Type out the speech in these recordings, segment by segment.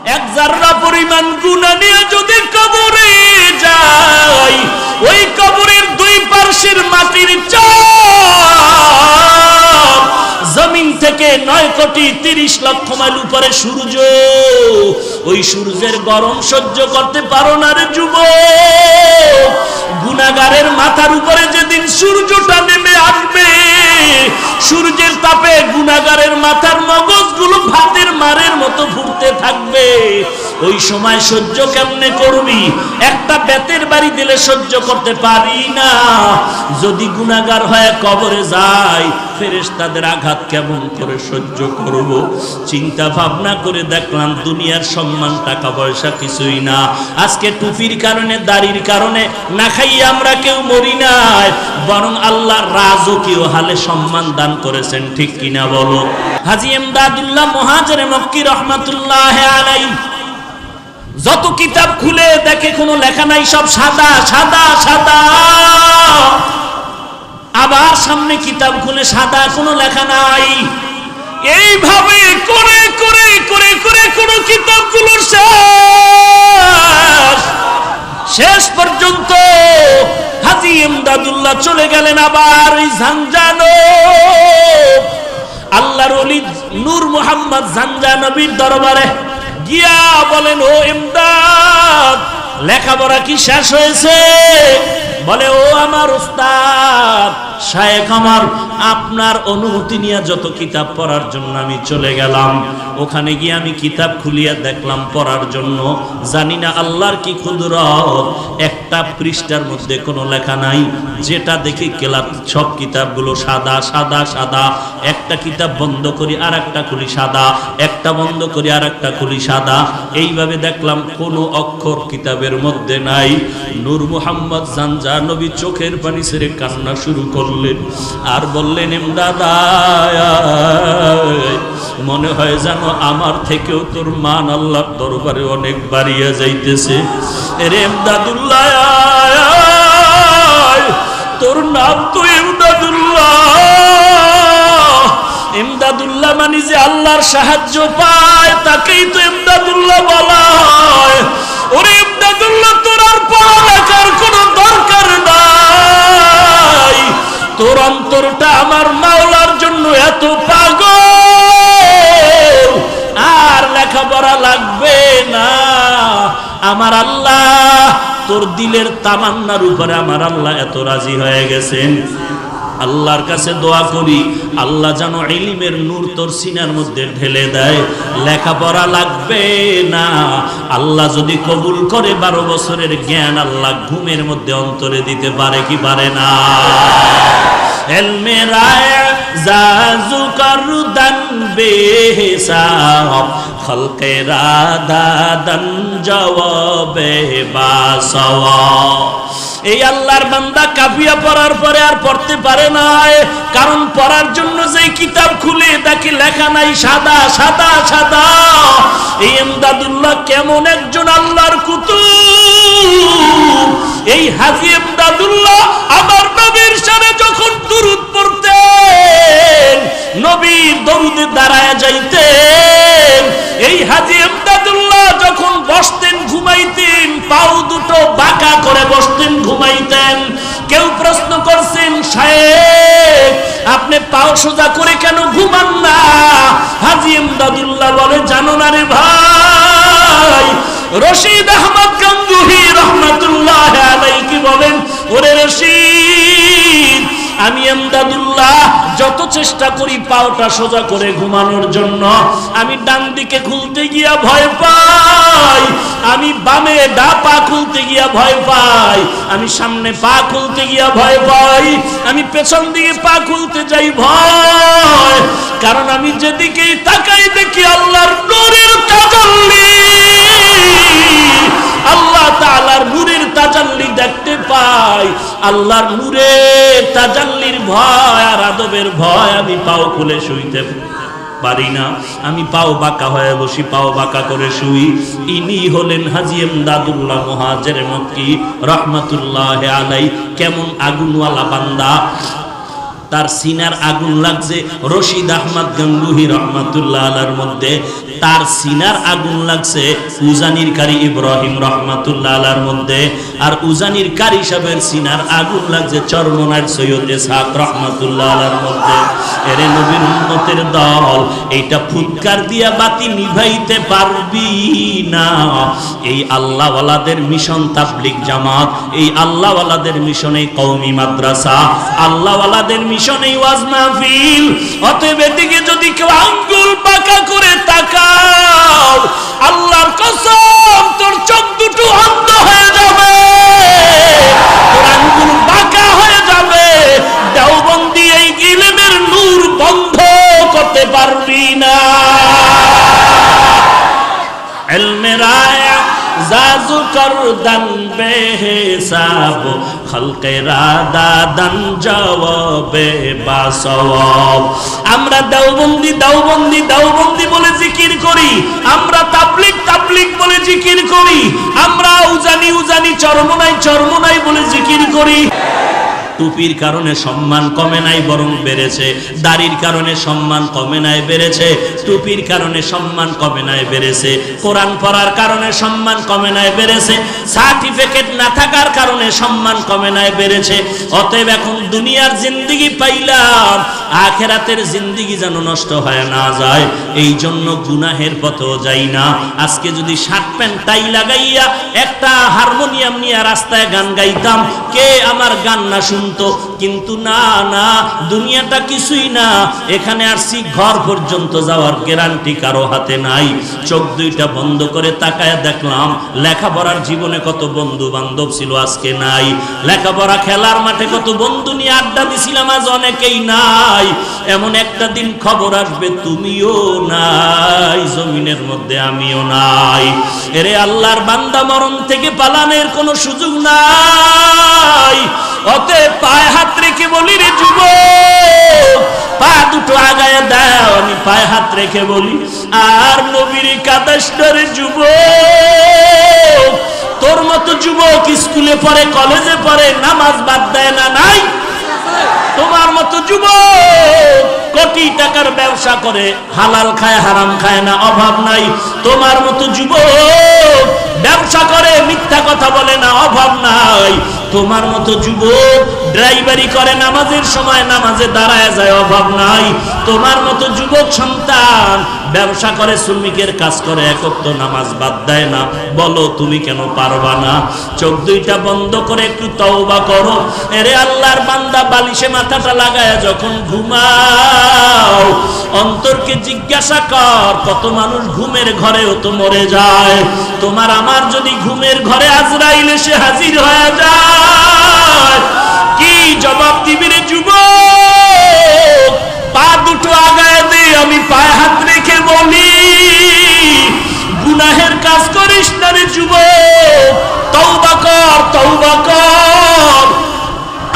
এক জাররা পরিমাণ গুনাহ নিয়ে যদি কবরে যাই, ওই কবরের দুই পার্শ্বের মাটির চাপ জমিন থেকে 9,30,00,000 মাইল উপরে সূর্য, ওই সূর্যের গরম সহ্য করতে পারো না রে যুবক। গুনাহগারের মাথার উপরে যেদিন সূর্যটা নেমে আসবে, সূর্যের তাপে গুনাহগারের মাথার মগজগুলো ভাতের মারের মতো ফুটতে থাকবে। ওই সময় সহ্য কেমনে করবি? একটা বেতের বাড়ি দিলে সহ্য করতে পারি না। যদি গুনাহগার হয়ে কবরে যায়, ফেরেশতাদের আঘাত কেমন করে সহ্য করব? চিন্তা ভাবনা করে দেখলাম দুনিয়ার সম্মান টাকা পয়সা কিছুই না। আজকে টুপির কারণে, দাড়ির কারণে না খাইয়ে আমরা কেউ মরি নাই, বরং আল্লাহ রাজকীয় হালে সম্মান দান করেছেন, ঠিক কিনা বলো? হাজী ইমদাদুল্লাহ মুহাজিরে মক্কি রহমাতুল্লাহ আলাইহি যত কিতাব খুলে দেখে কোনো লেখা নাই, সব সাদা সাদা সাদা। আবার সামনে কিতাব খুলে সাদা, কোনো লেখা নাই। এইভাবে করে করে করে করে কোনো কিতাবগুলো শেষ পর্যন্ত হাজী ইমদাদুল্লাহ চলে গেলেন আবার ওই ঝানজানো আল্লাহর ওলি নূর মুহাম্মদ ঝানজানবীর দরবারে গিয়া বলেন, ও ইমদাদ, লেখাপড়া কি শেষ হয়েছে? বলে, ও আমার উস্তাদ শায়েখ আমার, আপনার অনুমতি নিয়ে যত কিতাব পড়ার জন্য আমি চলে গেলাম, ওখানে গিয়ে আমি কিতাব খুলিয়া দেখলাম পড়ার জন্য। জানি না আল্লাহর কি কুদরত, একটা পৃষ্ঠার মধ্যে কোনো লেখা নাই। যেটা দেখি কেলাপ সব কিতাবগুলো সাদা সাদা সাদা। একটা কিতাব বন্ধ করি আর একটা খুলি সাদা, একটা বন্ধ করি আর একটা খুলি সাদা। এইভাবে দেখলাম কোনো অক্ষর কিতাবের মধ্যে নাই। নূর মুহাম্মদ ঝানজানবী চোখের পানি ছেড়ে কান্না শুরু করলেন আর বললেন, ইমদাদা, মনে হয় জানো আমার থেকেও তোর মান আল্লাহর দরবারে অনেক বাড়িয়া যাইতেছে। এরে ইমদাদুল্লাহ, তোর নাম তো ইমদাদুল্লাহ। ইমদাদুল্লাহ মানে যে আল্লাহর সাহায্য পায় তাকেই তো ইমদাদুল্লাহ বলা হয়। ওরে ইমদাদুল্লাহ, তোর আর পড়ালেখার কোনো দরকার নাই। তোর অন্তরটা আমার মাওলার জন্য এত পাগল, আর লেখাপড়া লাগবে না। আমার আল্লাহ তোর দিলের তামান্নার উপরে আমার আল্লাহ এত রাজি হয়ে গেছেন। আল্লাহর কাছে দোয়া করি, আল্লাহ যেন ইলমের নূর তোর সিনার মধ্যে ঢেলে দেয়। লেখাপড়া লাগবে না। আল্লাহ যদি কবুল করে 12 বছরের জ্ঞান আল্লাহ ঘুমের মধ্যে অন্তরে দিতে পারে কি পারে না? ইলমে রায় জাজু করদান বেহিসাব, খলকে রাদাদান জওয়াবে বাসওয়া। এই আল্লাহর বান্দা কাফিয়া পড়ার পরে আর পড়তে পারে না, কারণ পড়ার জন্য যেই কিতাব খুলে দেখে লেখা নাই সাদা সাদা সাদা। এই ইমদাদুল্লাহ কেমন একজন আল্লাহর কুতুব! এই হাজী ইমদাদুল্লাহ আমার নবীর শানে যখন দুরূদ পড়তেন, নবীর দরুদে দাঁড়ায় যাইতেন। এই হাজী ইমদাদুল্লাহ যখন বসতেন ঘুমাইতেন, পাও দুটো বাঁকা করে বসতেন ঘুমাইতেন। কেউ প্রশ্ন করছেন, শায়েখ আপনি পাও সোজা করে কেন ঘুমান না? হাজী ইমদাদুল্লাহ বলে, জানো না রে ভাই, রশিদ আহমদ গঙ্গুহি রহমাতুল্লাহ আলাইহি কি বলেন, ওরে রশিদ, আমি ইমদাদুল্লাহ যত চেষ্টা করি পাওটা সোজা করে ঘুমানোর জন্য, আমি ডান দিকে খুলতে গিয়া ভয় পাই, আমি বামে ডা পা খুলতে গিয়া ভয় পাই, আমি সামনে পা খুলতে গিয়া ভয় পাই, আমি পেছন দিকে পা খুলতে যাই ভয়। কারণ আমি যেদিকেই তাকাই দেখি আল্লাহর নূরের তাজাল্লি, আল্লাহ তাআলার নূরের তাজাল্লি দেখতে পাই। আল্লাহর নূরের তাজাল্লির ভয় আর আদবের ভয় আমি পাও খুলে শুইতে পারি না। আমি পাও বাঁকা হয়ে বসি, পাও বাঁকা করে শুই। ইনি হলেন হাজী ইমদাদুল্লাহ মুহাজিরে মক্কি রহমাতুল্লাহ আলাইহি। কেমন আগুনওয়ালা বান্দা! তার সিনার আগুন লাগছে রশিদ আহমদ গঙ্গুহি রহমাতুল্লাহ আলাইহির মধ্যে। তার সিনার আগুন লাগছে উজানির কারি ইব্রাহিম রাহমাতুল্লাহ আলাইহির মধ্যে, আর উজানির কারি সাহেবের সিনার আগুন লাগছে চরমনার সৈয়দ ইসহাক রাহমাতুল্লাহ আলাইহির মধ্যে। এরে নবীর উম্মতের দল, এইটা ফুৎকার দিয়া বাতি নিভাইতে পারবি না। এই আল্লাহওয়ালাদের মিশন তাবলীগ জামাত, এই আল্লাহওয়ালাদের মিশন এই কওমি মাদ্রাসা, আল্লাহওয়ালাদের মিশন এই ওয়াজ মাহফিল। অতএব এদিকে যদি কেউ আঙ্গুল বাঁকা করে তাকাও, আল্লাহর কসম তোর চোখ দুটো অন্ধ হয়ে যাবে, তোর আঙ্গুল বাঁকা হয়ে যাবে। দেওবন্দি এই ইলমের নূর বন্ধ করতে পারবি না। ইলমে রায়া জাজু করদান বেহিসাব, খলকে রাদাদান জওয়াবে বাসওয়াব। আমরা দেওবন্দি বলে জিকির করি, আমরা তাবলীগ বলে জিকির করি, আমরা উজানি চরমনাই বলে জিকির করি। টুপির কারণে সম্মান কমে নাই, বরং বেড়েছে। দাড়ির কারণে সম্মান কমে নাই, বেড়েছে। টুপির কারণে সম্মান কমে নাই, বেড়েছে। কোরআন পড়ার কারণে সম্মান কমে নাই, বেড়েছে। সার্টিফিকেট না থাকার কারণে সম্মান কমে নাই, বেড়েছে। অতএব এখন দুনিয়ার জিন্দেগি পাইলাম, আখিরাতের জিন্দেগি যেন নষ্ট হয় না যায়, এই জন্য গুনাহের পথেও যাই না। আজকে যদি শার্ট প্যান্ট টাই লাগাইয়া একটা হারমোনিয়াম নিয়ে রাস্তায় গান গাইতাম, কে আমার গান না শুনতো? কিন্তু না, দুনিয়াটা কিছুই না। এখানে আসছি, ঘর পর্যন্ত যাওয়ার গ্যারান্টি কারো হাতে নাই। চোখ দুইটা বন্ধ করে তাকায় দেখলাম লেখাপড়ার জীবনে কত বন্ধু বান্ধব ছিল, আজকে নাই। লেখাপড়া খেলার মাঠে কত বন্ধু নিয়ে আড্ডা দিছিলাম, আজ অনেকেই নাই। এমন একটা দিন খবর আসবে তুমিও নাই, জমিনের মধ্যে আমিও নাই। এরে আল্লাহর বান্দা, মরণ থেকে পালানোর কোনো সুযোগ নাই। অতএব পায়ে হাত রেখে বলি, রে যুবক, পা দুটো আগায় দাও। আমি পায়ে হাত রেখে বলি, আর নবীর কাদাস ধরে যুবক, তোর মতো যুবক স্কুলে পড়ে, কলেজে পড়ে, নামাজ বাদ দেয় না, নাই? তোমার মতো যুবক কোটি টাকার ব্যবসা করে, হালাল খায় হারাম খায় না, অভাব নাই। তোমার মতো যুবক ব্যবসা করে, মিথ্যা কথা বলে না, অভাব নাই। তোমার মতো যুবক ড্রাইভারি করে, নামাজের সময় নামাজে দাঁড়ায় যায়, অভাব নাই। তোমার মতো যুবক সন্তান ব্যবসা করে, শ্রমিকের কাজ করে, এক ওয়াক্ত নামাজ বাদ দেয় না, বলো তুমি কেন পারবা না? চোখ দুইটা বন্ধ করে একটু তওবা করো। এরে আল্লাহর বান্দা, বালিশে মাথাটা লাগায় যখন ঘুমাও, অন্তরকে জিজ্ঞাসা কর, কত মানুষ ঘুমের ঘরেও তো মরে যায়। তোমার আমার যদি ঘুমের ঘরে আজরাইল এসে হাজির হয়ে যায়, কি জবাব দিবি রে যুবক? পা দুটো আগায় দে। আমি পায়ে হাত রেখে বলি, গুনাহের কাজ করিস না রে যুবক, তওবা কর,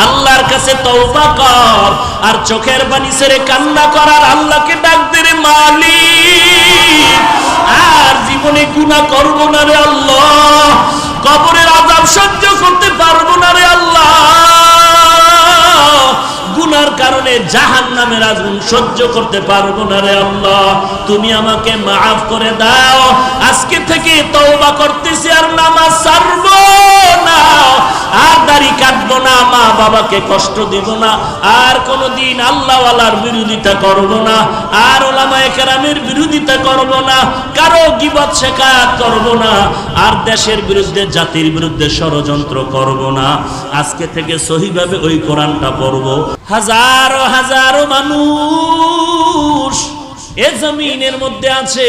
আল্লাহর কাছে তওবা কর। আর চোখের পানি ছেড়ে কান্না করার আল্লাহকে ডাক দে, রে মালিক, আর জীবনে গুনাহ করব না রে আল্লাহ, কবরের আযাব সহ্য করতে পারবো না রে আল্লাহ, গুনার কারণে জাহান্নামের আগুন সহ্য করতে পারবো না রে আল্লাহ, তুমি আমাকে মাফ করে দাও। আজকে থেকে তওবা করতেছি, আর নামাজ ছাড়বো না, আর দাড়ি কাটবো না, মা বাবাকে কষ্ট দিব না, আর কোনোদিন আল্লাহওয়ালার বিরোধিতা করব না, আর উলামায়ে কেরামের বিরোধিতা করব না, কারো গীবত শিকায়ত করব না, আর দেশের বিরুদ্ধে জাতির বিরুদ্ধে ষড়যন্ত্র করব না। আজকে থেকে সহিভাবে ওই কোরআনটা পড়ব। হাজারো হাজারো মানুষ এ জমিনের মধ্যে আছে,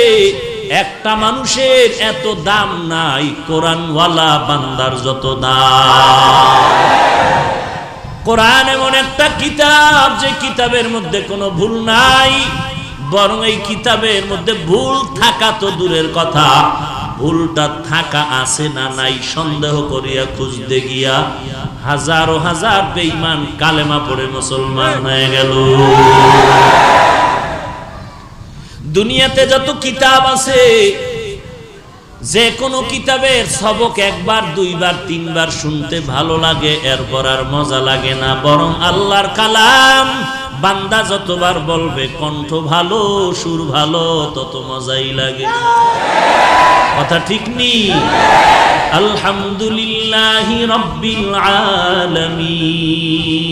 একটা মানুষের এত দাম নাই কোরআনওয়ালা বান্দার যত দাম। কোরআন এমন একটা কিতাব, যে কিতাবের মধ্যে কোনো ভুল নাই, বরং এই কিতাবের মধ্যে ভুল থাকা তো দূরের কথা, ভুলটা থাকা আছে না নাই সন্দেহ করিয়া খুঁজতে গিয়া হাজারো হাজার বেঈমান কালেমা পড়ে মুসলমান হয়ে গেল। দুনিয়াতে যত কিতাব আছে, যে কোনো কিতাবের সবক একবার দুইবার তিনবার শুনতে ভালো লাগে, এরপর আর মজা লাগে না, বরং আল্লাহর কালাম বান্দা যতবার বলবে কণ্ঠ ভালো সুর ভালো তত মজাই লাগে। কথা ঠিক নি? আলহামদুলিল্লাহি রাব্বিল আলামিন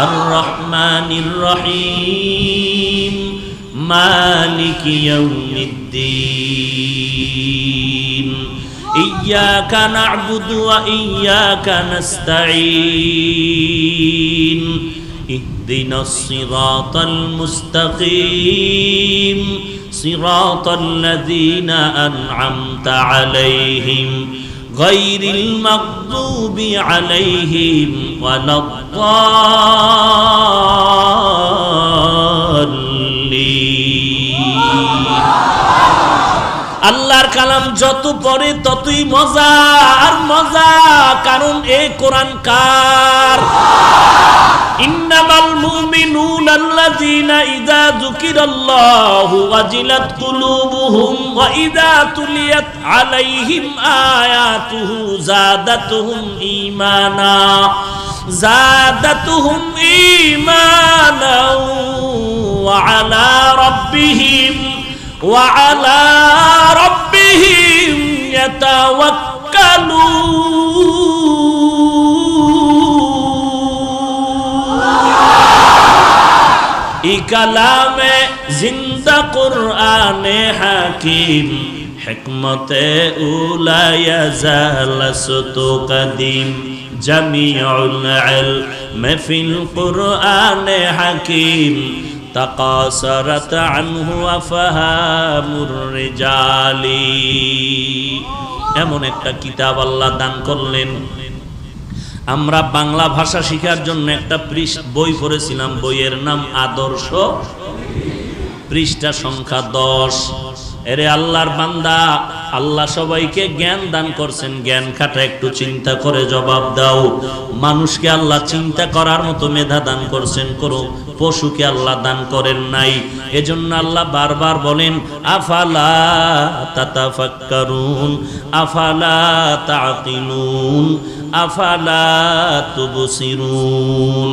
আর রহমানির রহিম মালিকি ইয়াউমিদ্দিন ইয়্যাকা না'বুদু ওয়া ইয়্যাকা নাস্তাঈন ইহদিনাস সিরাতাল মুস্তাকিম সিরাতাল লাযীনা আন'আমতা আলাইহিম গায়রিল মাগদুবি আলাইহিম ওয়ালাদ-দাল্লিন। আল্লাহর কালাম যত পড়ে ততই মজা আর মজা, কারণ এই কোরআন কার? ইন্নামাল মুমিনুনা আল্লাযীনা ইযা যুকিরাল্লাহু ওয়াজিলাত কুলুবুহুম ওয়া ইযা তুলিয়াত আলাইহিম আয়াতুহু যাদাতুহুম ঈমানা ওয়া আলা রাব্বিহিম ই কালামে জিন্দা কুরআনে হাকিম হিকমতে উলা ইয়াজালাসতু কাদিম জামিউল ইলম ফিল কুরআনে হাকিম তাকাসারাত আনহু আফহামুর রিজালি। এমন একটা কিতাব আল্লাহ দান করলেন। আমরা বাংলা ভাষা শেখার জন্য একটা বই পড়েছিলাম, বইয়ের নাম আদর্শ, পৃষ্ঠা সংখ্যা 10। এরে আল্লাহর বান্দা, আল্লাহ সবাইকে জ্ঞান দান করছেন, জ্ঞান খাটা একটু চিন্তা করে জবাব দাও। মানুষকে আল্লাহ চিন্তা করার মতো মেধা দান করছেন, করো। পশুকে আল্লাহ দান করেন নাই। এজন্য আল্লাহ বারবার বলেন আফালা তাতাফাক্কারুন আফালা তাকিলুন আফালা তুবসিরুন।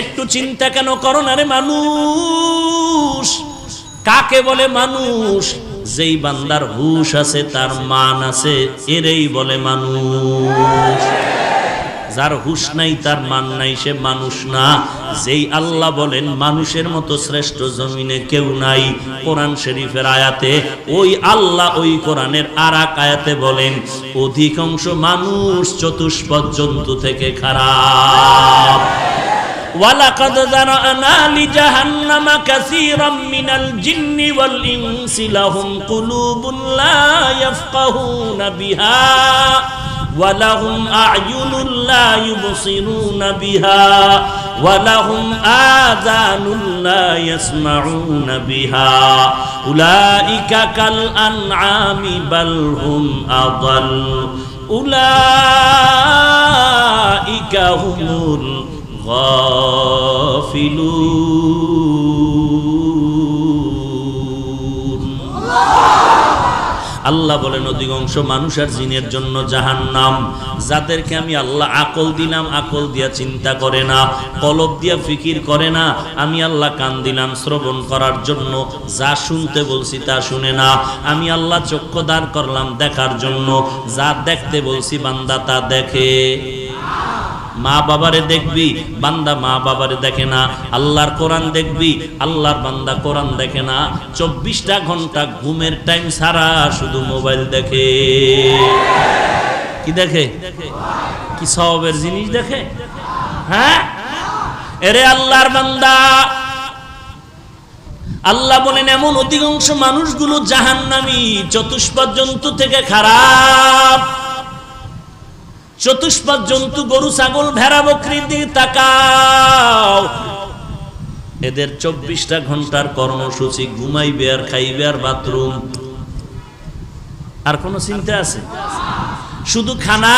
একটু চিন্তা কেন করো না রে মানুষ? কাকে বলে মানুষ? যেই বান্দার হুশ আছে, তার মান আছে, এরই বলে মানুষ। যার হুশ নাই, তার মান নাই, সে মানুষ না। যেই আল্লাহ বলেন মানুষের মতো শ্রেষ্ঠ জমিনে কেউ নাই, কোরআন শরীফের আয়াতে ওই আল্লাহ ওই কোরআনের আরেক আয়াতে বলেন অধিকাংশ মানুষ চতুষ্পদ জন্তু থেকে খারাপ। ওয়ালাকাদ যারানা লিজাহান্নামা কাসীরাম মিনাল জিন্নি ওয়াল ইনসি লাহুম কুলুবুন লা ইয়াফকাহুনা বিহা ওয়ালাহুম আ'য়ুনুন লা ইউবসিরুনা বিহা ওয়ালাহুম আযানুন লা ইয়াসমাউনা বিহা উলাইকা কাল আন'আমি বাল হুম আযাল উলাইকা হুমুল গাফিলুন। আল্লাহ বলেন অধিকাংশ মানুষ আর জিনের জন্য জাহান্নাম। যাদেরকে আমি আল্লাহ আকল দিলাম, আকল দিয়া চিন্তা করে না, কলব দিয়া ফিকির করে না। আমি আল্লাহ কান দিলাম শ্রবণ করার জন্য, যা শুনতে বলছি তা শুনে না। আমি আল্লাহ চক্ষু দাঁড় করলাম দেখার জন্য, যা দেখতে বলছি বান্দা তা দেখে। মা বাবারে দেখবি, বান্দা মা বাবারে দেখে না। আল্লাহর কোরআন দেখবি, আল্লাহর বান্দা কোরআন দেখে না। 24টা ঘন্টা ঘুমের টাইম ছাড়া শুধু মোবাইল দেখে। কি দেখে? কি সওয়াবের জিনিস দেখে? হ্যাঁ, এরে আল্লাহর বান্দা, আল্লাহ বলেন এমন অধিকাংশ মানুষগুলো জাহান্নামী, চতুষ্পদ জন্তু থেকে খারাপ। চতুষ্পদ জন্তু গরু ছাগল ভেড়া বকরির দিকে তাকাও, এদের 24টা ঘন্টার কর্মসূচি ঘুমাইবে আর খাইবে আর বাথরুম। আর কোন চিন্তা আছে? শুধু খানা,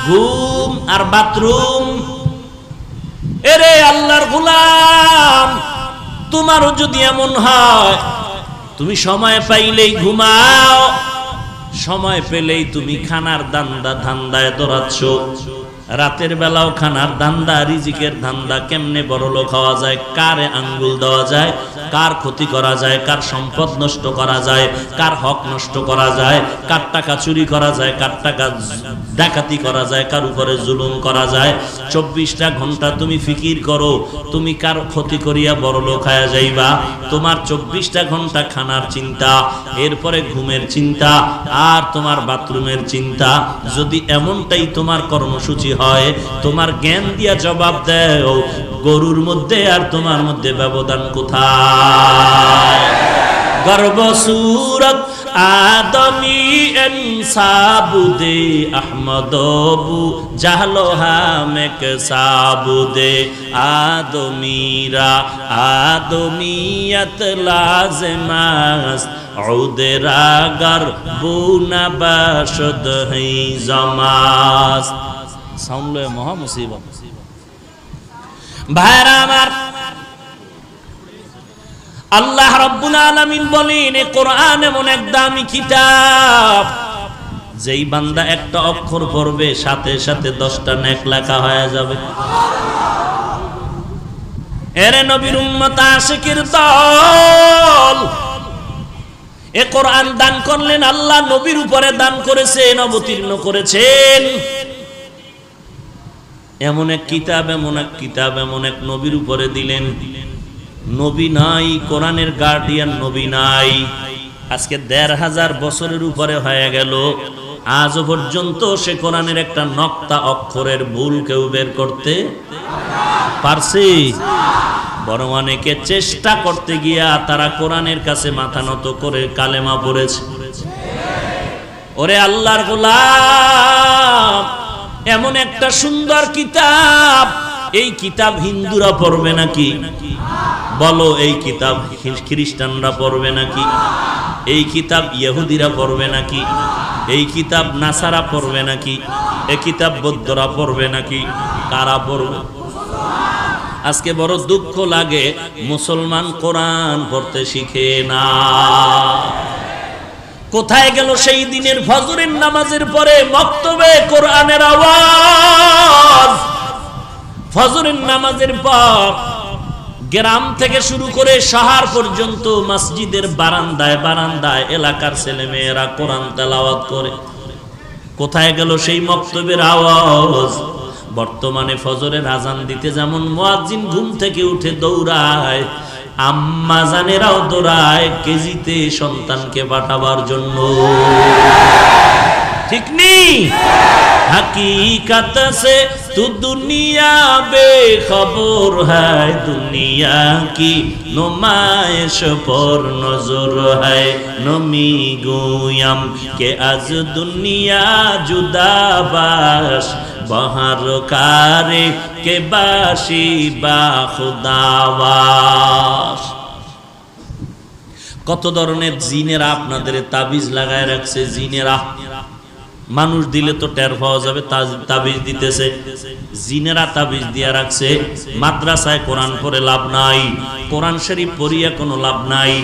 ঘুম আর বাথরুম। এরে আল্লাহর গোলাম, তোমারও যদি এমন হয়, তুমি সময় পাইলেই ঘুমাও, সময় পেলেই তুমি খানার ধান্দায় দৌড়াচ্ছ, রাতের বেলাও খানার ধান্দা, রিজিকের ধান্দা, কেমনে বড় লোক হওয়া যায়, কারে আঙ্গুল দেওয়া যায়, কার ক্ষতি করা যায়, কার সম্পদ নষ্ট করা যায়, কার হক নষ্ট করা যায়, কার টাকা চুরি করা যায়, কার টাকা ডাকাতি করা যায়, কার উপরে জুলুম করা যায়। 24টা ঘন্টা তুমি ফিকির করো, তুমি কার ক্ষতি করিয়া বড় লোক হয়ে যাইবা। তোমার 24টা ঘন্টা খানার চিন্তা, এরপরে ঘুমের চিন্তা, আর তোমার বাথরুমের চিন্তা। যদি এমনটাই তোমার কর্মসূচি হয়, তোমার জ্ঞান দিয়া জবাব দেও, গরুর মধ্যে আর তোমার মধ্যে ব্যবধান কোথায়? গর্ব সুরত আদমি এনসাবুদে আহমদবু জাহলো হামেক সাবুদে আদমিরা আদমিয়ত লাজমাস উদরাগর বুনা বাশদ হে জমাস। সাউন্ড লয় মহা মুসিবত। ভাইরা আমার, আল্লাহ রাব্বুল আলামিন বলেন, এই কোরআন এমন এক দামি কিতাব, যেই বান্দা একটা অক্ষর পড়বে সাথে সাথে 10টা নেক লেখা হয়ে যাবে। এরে নবীর উম্মত আশিকের দল, এই কোরআন দান করলেন আল্লাহ, নবীর উপরে দান করেছেন, অবতীর্ণ করেছেন। এমন এক কিতাব, এমন এক কিতাব, এমন এক নবীর উপরে দিলেন। নবী নাই, কোরআনের গার্ডিয়ান নবী নাই। আজকে 1500 বছরের উপরে হয়ে গেল, আজও পর্যন্ত সে কোরআনের একটা নক্তা অক্ষরের ভুল কেউ বের করতে পারছে? বরং অনেকে চেষ্টা করতে গিয়া তারা কোরআনের কাছে মাথা নত করে কালেমা পড়েছে। ওরে আল্লাহর গোলাম, এমন একটা সুন্দর কিতাব, এই কিতাব হিন্দুরা পড়বে নাকি? বলো, এই কিতাব খ্রিস্টানরা পড়বে নাকি? এই কিতাব ইহুদিরা পড়বে নাকি? এই কিতাব নাসারা পড়বে নাকি? এই কিতাব বৌদ্ধরা পড়বে নাকি? কারা পড়বে? আজকে বড় দুঃখ লাগে, মুসলমান কোরআন পড়তে শিখে না। কোথায় গেল সেই দিনের ফজরের নামাজের পরে মক্তবে কোরআনের আওয়াজ? ফজরের নামাজের পর গ্রাম থেকে শুরু করে শহর পর্যন্ত মসজিদের বারান্দায় বারান্দায় এলাকার ছেলে মেয়েরা কোরআন তেলাওয়াত করে। কোথায় গেল সেই মক্তবের আওয়াজ? বর্তমানে ফজরের আজান দিতে যেমন মুয়াজ্জিন ঘুম থেকে উঠে দৌড়ায়, আম্মা জানেরাও দৌড়ায় কেজিতে সন্তানকে পাঠাবার জন্য। ঠিক নেই? हकीकत से तू दुनिया बेखबर है, दुनिया की नुमाइश पर नजर है। नमी गोयम के आज दुनिया जुदा बाश, बहर कारे के बाशी बा खुदावाश। কত ধরনের জিনেরা আপনাদের তাবিজ লাগায় রাখছে। জিনেরা মানুষ দিলে তো টের পাওয়া যাবে, তাবিজ দিতেছে। জিনেরা তাবিজ দিয়া রাখছে। মাদ্রাসায় কোরআন পড়ে লাভ নাই, কোরআন শরীফ পড়িয়া কোনো লাভ নাই।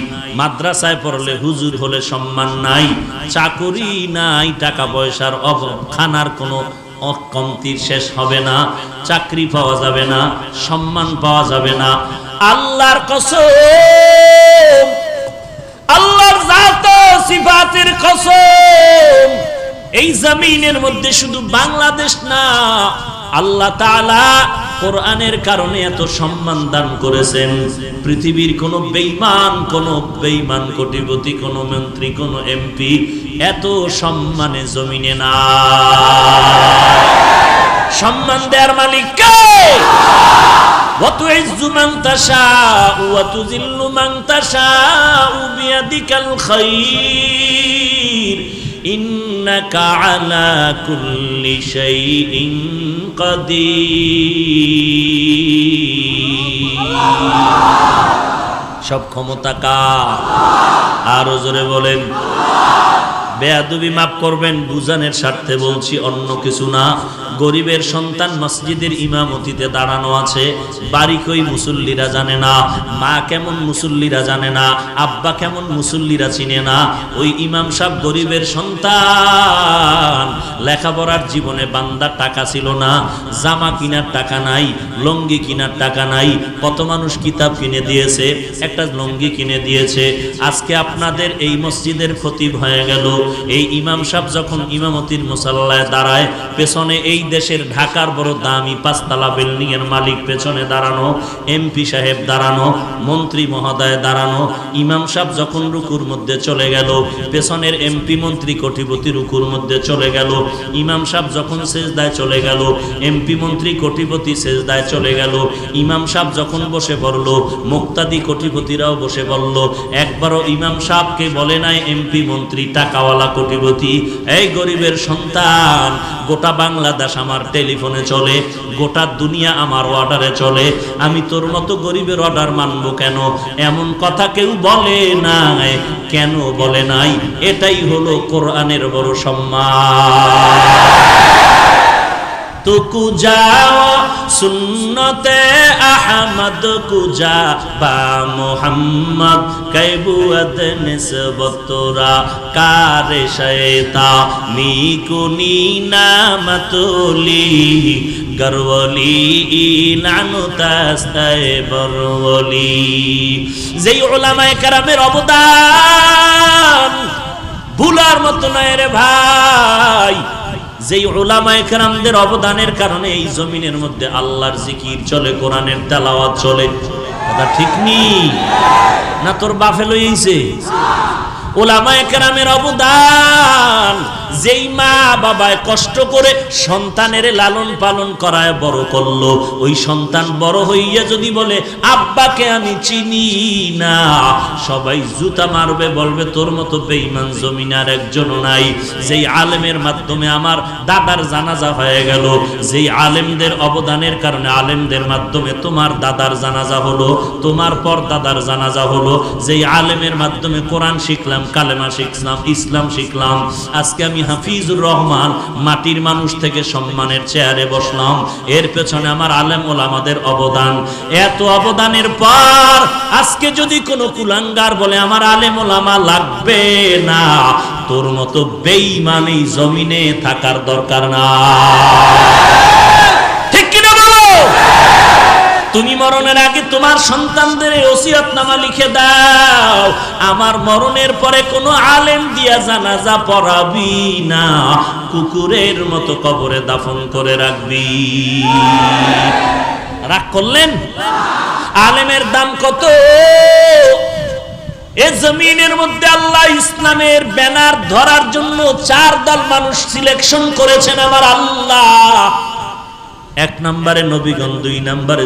মাদ্রাসায় পড়লে হুজুর হলে সম্মান নাই, চাকরি নাই, টাকা পয়সার অভাব, খানার কোনো কমতির শেষ হবে না, চাকরি পাওয়া যাবে না, সম্মান পাওয়া যাবে না। আল্লাহর কসম, আল্লাহর জাত ও সিফাতের কসম, এই জমিনের মধ্যে শুধু বাংলাদেশ না, আল্লাহ তাআলা কোরআনের কারণে এত সম্মান দান করেছেন। পৃথিবীর কোন বেঈমান কোটিপতি, কোন মন্ত্রী, কোন এমপি এত সম্মানে জমিনে না। সম্মান দেওয়ার মালিক কে? ওয়া তুইজ্জু মান তাশাউ ওয়া তুযিল্লু মান তাশাউ বিয়াদিকাল খায়র, ইন্নাকা আলা কুল্লি শাইইন কাদির। সব ক্ষমতা কার? আরো জোরে বলেন। বেয়াদবি মাফ করবেন, বুঝানোর স্বার্থে বলছি, অন্য কিছু না। গরিবের সন্তান মসজিদের ইমামতিতে দাঁড়ানো আছে, বাড়ি কই মুসল্লিরা জানে না, মা কেমন মুসল্লিরা জানে না, আব্বা কেমন মুসল্লিরা চিনে না। ওই ইমাম সাহেব গরিবের সন্তান, লেখাপড়ার জীবনে বান্দার টাকা ছিল না, জামা কিনার টাকা নাই, লুঙ্গি কিনার টাকা নাই। কত মানুষ কিতাব কিনে দিয়েছে, একটা লুঙ্গি কিনে দিয়েছে। আজকে আপনাদের এই মসজিদের খতিব হয়ে গেল। এই ইমাম সাহেব যখন ইমামতির মুসাল্লায় দাঁড়ায়, পেছনে এই দেশের ঢাকার বড় দামি 5 তলা বিল্ডিং এর মালিক পেছনে দাঁড়ানো, এমপি সাহেব দাঁড়ানো, মন্ত্রী মহোদয় দাঁড়ানো। ইমাম সাহেব যখন রুকুর মধ্যে চলে গেল, পেছনের এমপি মন্ত্রী কোটিপতি রুকুর মধ্যে চলে গেল। ইমাম সাহেব যখন সেজদায় চলে গেল, এমপি মন্ত্রী কোটিপতি সেজদায় চলে গেল। ইমাম সাহেব যখন বসে পড়ল, মুক্তাদি কোটিপতিরাও বসে পড়ল। একবারও ইমাম সাহেবকে বলে নাই এমপি মন্ত্রী টাকাওয়ালা কোটিপতি, এই গরিবের সন্তান, গোটা বাংলাদেশ আমার টেলিফোনে চলে, গোটা দুনিয়া আমার অর্ডারে চলে, আমি তোর মতো গরিবের অর্ডার মানবো কেন? এমন কথা কেউ বলে নাই। কেন বলে নাই? এটাই হলো কোরআনের বড় সম্মান। তুকু যাও সুন্নতে আহমদ কুজা বা মোহাম্মদ কৈবুয়ত নিসবতরা কারে শয়তা নিকুনি নামতুলি গরওলি নানু তাস্তায়ে বরওলি। যেই উলামায়ে কেরামের অবদান ভুলার মতো নয় রে ভাই। যেই উলামায়ে কেরামদের অবদানের কারণে এই জমিনের মধ্যে আল্লাহর জিকির চলে, কোরআনের তেলাওয়াত চলে। কথা ঠিক নি না? তোর বাপে লইছে উলামায়ে কেরামের অবদান। যেই মা বাবায় কষ্ট করে সন্তানের লালন পালন করায় বড় করলো, ওই সন্তান বড় হইয়া যদি বলে আব্বাকে আমি চিনি না, সবাই জুতা মারবে, বলবে তোর মতো বেঈমান জমিনে আর একজনও নাই। যেই আলেমের মাধ্যমে আমার দাদার জানাজা হয়ে গেল, যেই আলেমদের অবদানের কারণে আলেমদের মাধ্যমে তোমার দাদার জানাজা হলো, তোমার পর দাদার জানাজা হলো। যেই আলেমের মাধ্যমে কোরআন শিখলাম, কালেমা শিখলাম, ইসলাম শিখলাম। আজকে আমি হাফিজুর রহমান মাটির মানুষ থেকে সম্মানের চেয়ারে বসলাম। এর পেছনে আমার আলেম ওলামাদের অবদান। এত অবদানের পর আজকে যদি কোনো কুলাঙ্গার বলে আমার আলেম ওলামা লাগবে না, তোর মতো বেঈমান এই জমিনে থাকার দরকার না। ঠিক কিনা বলো? তুমি মরণের আগে তোমার সন্তানদের ওসিয়তনামা লিখে দাও, আমার মরণের পরে কোনো আলেম দিয়া জানাজা পড়াবি না, কুকুরের মতো কবরে দাফন করে রাখবি। রাগ করলেন? আলেমের দাম কত? এই জমিনের মধ্যে আল্লাহ ইসলামের ব্যানার ধরার জন্য 4 দল মানুষ সিলেকশন করেছেন আমার আল্লাহ। 1 নম্বরে নবীগণ, 2 নম্বরে